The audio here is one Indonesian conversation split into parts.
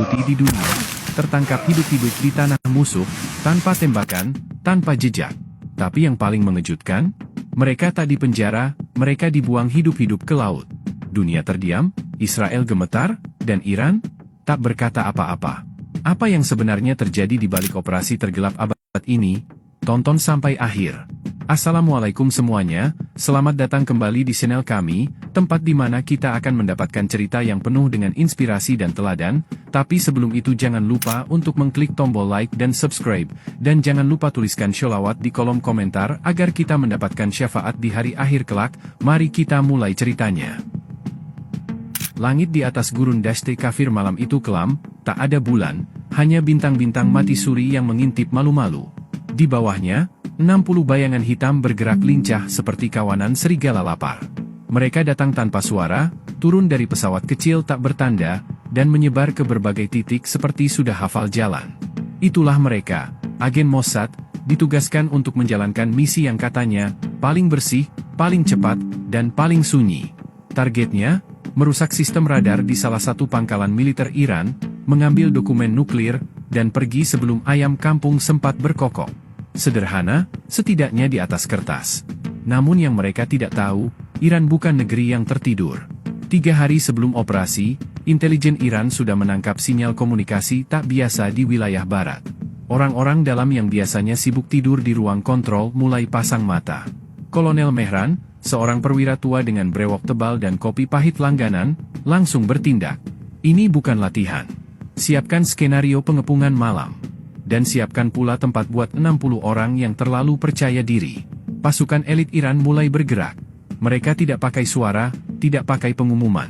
putih di dunia, tertangkap hidup-hidup di tanah musuh, tanpa tembakan, tanpa jejak. Tapi yang paling mengejutkan, mereka tak dipenjara, mereka dibuang hidup-hidup ke laut. Dunia terdiam, Israel gemetar, dan Iran tak berkata apa-apa. Apa yang sebenarnya terjadi di balik operasi tergelap abad ini? Tonton sampai akhir. Assalamualaikum semuanya, selamat datang kembali di channel kami, tempat di mana kita akan mendapatkan cerita yang penuh dengan inspirasi dan teladan. Tapi sebelum itu jangan lupa untuk mengklik tombol like dan subscribe, dan jangan lupa tuliskan sholawat di kolom komentar agar kita mendapatkan syafaat di hari akhir kelak. Mari kita mulai ceritanya. Langit di atas gurun Dashte Kafir malam itu kelam, tak ada bulan, hanya bintang-bintang mati suri yang mengintip malu-malu. Di bawahnya, 60 bayangan hitam bergerak lincah seperti kawanan serigala lapar. Mereka datang tanpa suara, turun dari pesawat kecil tak bertanda, dan menyebar ke berbagai titik seperti sudah hafal jalan. Itulah mereka, agen Mossad, ditugaskan untuk menjalankan misi yang katanya paling bersih, paling cepat, dan paling sunyi. Targetnya, merusak sistem radar di salah satu pangkalan militer Iran, mengambil dokumen nuklir, dan pergi sebelum ayam kampung sempat berkokok. Sederhana, setidaknya di atas kertas. Namun yang mereka tidak tahu, Iran bukan negeri yang tertidur. 3 hari sebelum operasi, intelijen Iran sudah menangkap sinyal komunikasi tak biasa di wilayah barat. Orang-orang dalam yang biasanya sibuk tidur di ruang kontrol mulai pasang mata. Kolonel Mehran, seorang perwira tua dengan brewok tebal dan kopi pahit langganan, langsung bertindak. Ini bukan latihan. Siapkan skenario pengepungan malam. Dan siapkan pula tempat buat 60 orang yang terlalu percaya diri. Pasukan elit Iran mulai bergerak. Mereka tidak pakai suara, tidak pakai pengumuman.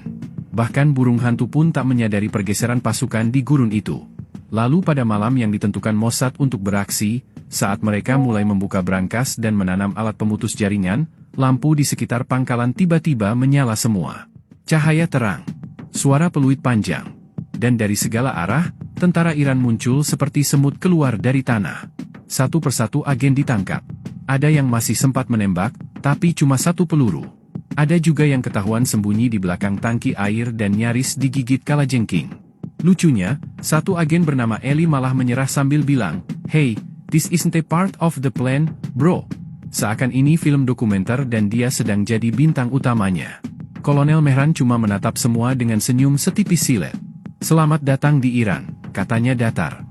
Bahkan burung hantu pun tak menyadari pergeseran pasukan di gurun itu. Lalu pada malam yang ditentukan Mossad untuk beraksi, saat mereka mulai membuka brankas dan menanam alat pemutus jaringan, lampu di sekitar pangkalan tiba-tiba menyala semua. Cahaya terang, suara peluit panjang, dan dari segala arah, tentara Iran muncul seperti semut keluar dari tanah. Satu persatu agen ditangkap. Ada yang masih sempat menembak, tapi cuma 1 peluru. Ada juga yang ketahuan sembunyi di belakang tangki air dan nyaris digigit kalajengking. Lucunya, satu agen bernama Eli malah menyerah sambil bilang, "Hey, this isn't a part of the plan, bro." Seakan ini film dokumenter dan dia sedang jadi bintang utamanya. Kolonel Mehran cuma menatap semua dengan senyum setipis silet. "Selamat datang di Iran," katanya datar.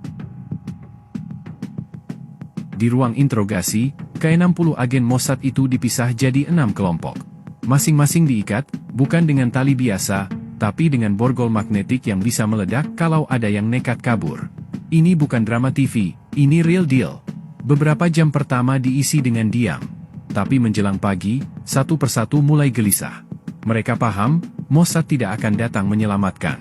Di ruang interogasi, ke-60 agen Mossad itu dipisah jadi 6 kelompok. Masing-masing diikat, bukan dengan tali biasa, tapi dengan borgol magnetik yang bisa meledak kalau ada yang nekat kabur. Ini bukan drama TV, ini real deal. Beberapa jam pertama diisi dengan diam. Tapi menjelang pagi, satu persatu mulai gelisah. Mereka paham, Mossad tidak akan datang menyelamatkan.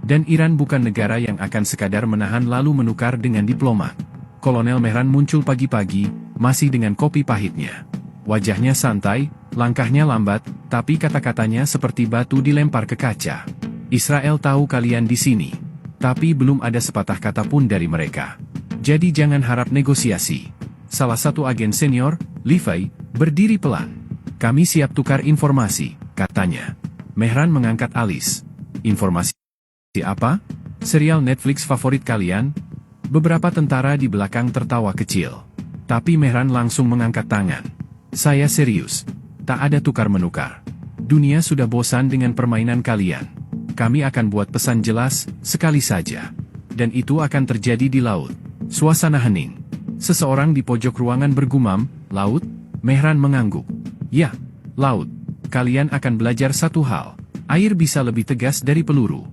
Dan Iran bukan negara yang akan sekadar menahan lalu menukar dengan diplomat. Kolonel Mehran muncul pagi-pagi, masih dengan kopi pahitnya. Wajahnya santai, langkahnya lambat, tapi kata-katanya seperti batu dilempar ke kaca. "Israel tahu kalian di sini." Tapi belum ada sepatah kata pun dari mereka. "Jadi jangan harap negosiasi." Salah satu agen senior, Levi, berdiri pelan. "Kami siap tukar informasi," katanya. Mehran mengangkat alis. "Informasi apa? Serial Netflix favorit kalian?" Beberapa tentara di belakang tertawa kecil. Tapi Mehran langsung mengangkat tangan. "Saya serius. Tak ada tukar-menukar. Dunia sudah bosan dengan permainan kalian. Kami akan buat pesan jelas, sekali saja. Dan itu akan terjadi di laut." Suasana hening. Seseorang di pojok ruangan bergumam, "Laut?" Mehran mengangguk. "Ya, laut. Kalian akan belajar satu hal. Air bisa lebih tegas dari peluru."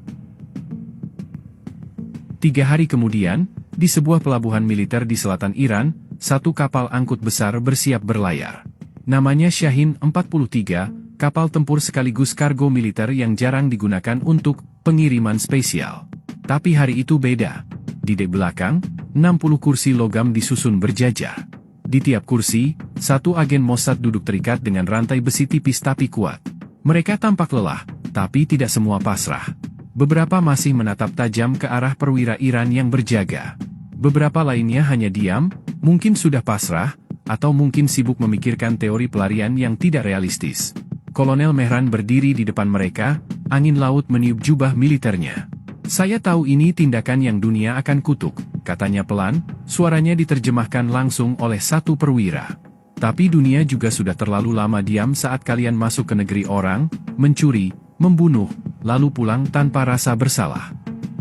3 hari kemudian, di sebuah pelabuhan militer di selatan Iran, satu kapal angkut besar bersiap berlayar. Namanya Shahin 43, kapal tempur sekaligus kargo militer yang jarang digunakan untuk pengiriman spesial. Tapi hari itu beda. Di dek belakang, 60 kursi logam disusun berjajar. Di tiap kursi, satu agen Mossad duduk terikat dengan rantai besi tipis tapi kuat. Mereka tampak lelah, tapi tidak semua pasrah. Beberapa masih menatap tajam ke arah perwira Iran yang berjaga. Beberapa lainnya hanya diam, mungkin sudah pasrah, atau mungkin sibuk memikirkan teori pelarian yang tidak realistis. Kolonel Mehran berdiri di depan mereka, angin laut meniup jubah militernya. Saya tahu ini tindakan yang dunia akan kutuk, katanya pelan, suaranya diterjemahkan langsung oleh satu perwira. Tapi dunia juga sudah terlalu lama diam saat kalian masuk ke negeri orang, mencuri, membunuh, lalu pulang tanpa rasa bersalah.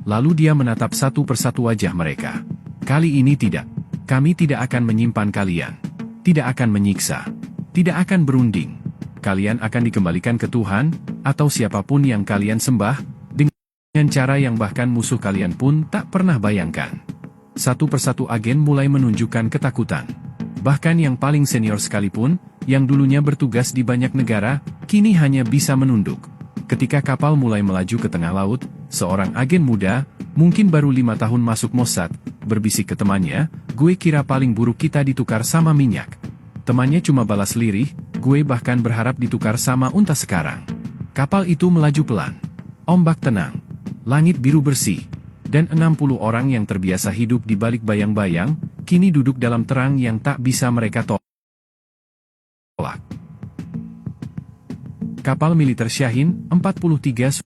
Lalu dia menatap satu persatu wajah mereka. Kali ini tidak. Kami tidak akan menyimpan kalian. Tidak akan menyiksa. Tidak akan berunding. Kalian akan dikembalikan ke Tuhan, atau siapapun yang kalian sembah, dengan cara yang bahkan musuh kalian pun tak pernah bayangkan. Satu persatu agen mulai menunjukkan ketakutan. Bahkan yang paling senior sekalipun, yang dulunya bertugas di banyak negara, kini hanya bisa menunduk. Ketika kapal mulai melaju ke tengah laut, seorang agen muda, mungkin baru 5 tahun masuk Mossad, berbisik ke temannya, "Gue kira paling buruk kita ditukar sama minyak." Temannya cuma balas lirih, "Gue bahkan berharap ditukar sama unta sekarang." Kapal itu melaju pelan. Ombak tenang. Langit biru bersih. Dan 60 orang yang terbiasa hidup di balik bayang-bayang, kini duduk dalam terang yang tak bisa mereka tolak. Kapal militer Shahin 43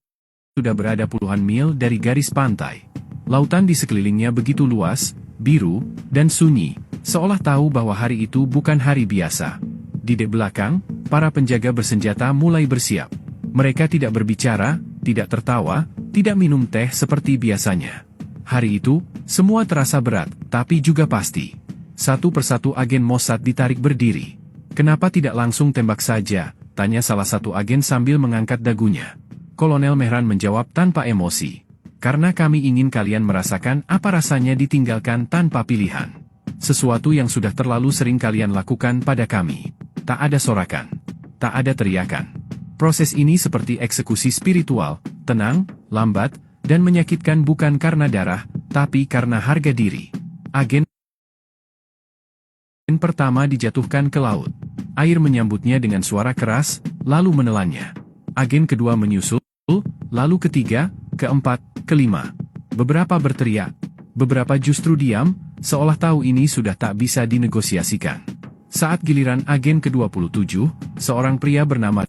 sudah berada puluhan mil dari garis pantai. Lautan di sekelilingnya begitu luas, biru, dan sunyi, seolah tahu bahwa hari itu bukan hari biasa. Di dek belakang, para penjaga bersenjata mulai bersiap. Mereka tidak berbicara, tidak tertawa, tidak minum teh seperti biasanya. Hari itu, semua terasa berat, tapi juga pasti. Satu persatu agen Mossad ditarik berdiri. "Kenapa tidak langsung tembak saja?" tanya salah satu agen sambil mengangkat dagunya. Kolonel Mehran menjawab tanpa emosi. "Karena kami ingin kalian merasakan apa rasanya ditinggalkan tanpa pilihan. Sesuatu yang sudah terlalu sering kalian lakukan pada kami. Tak ada sorakan. Tak ada teriakan. Proses ini seperti eksekusi spiritual, tenang, lambat, dan menyakitkan bukan karena darah, tapi karena harga diri." Agen pertama dijatuhkan ke laut. Air menyambutnya dengan suara keras, lalu menelannya. Agen kedua menyusul, lalu ketiga, keempat, kelima. Beberapa berteriak, beberapa justru diam, seolah tahu ini sudah tak bisa dinegosiasikan. Saat giliran agen ke-27, seorang pria bernama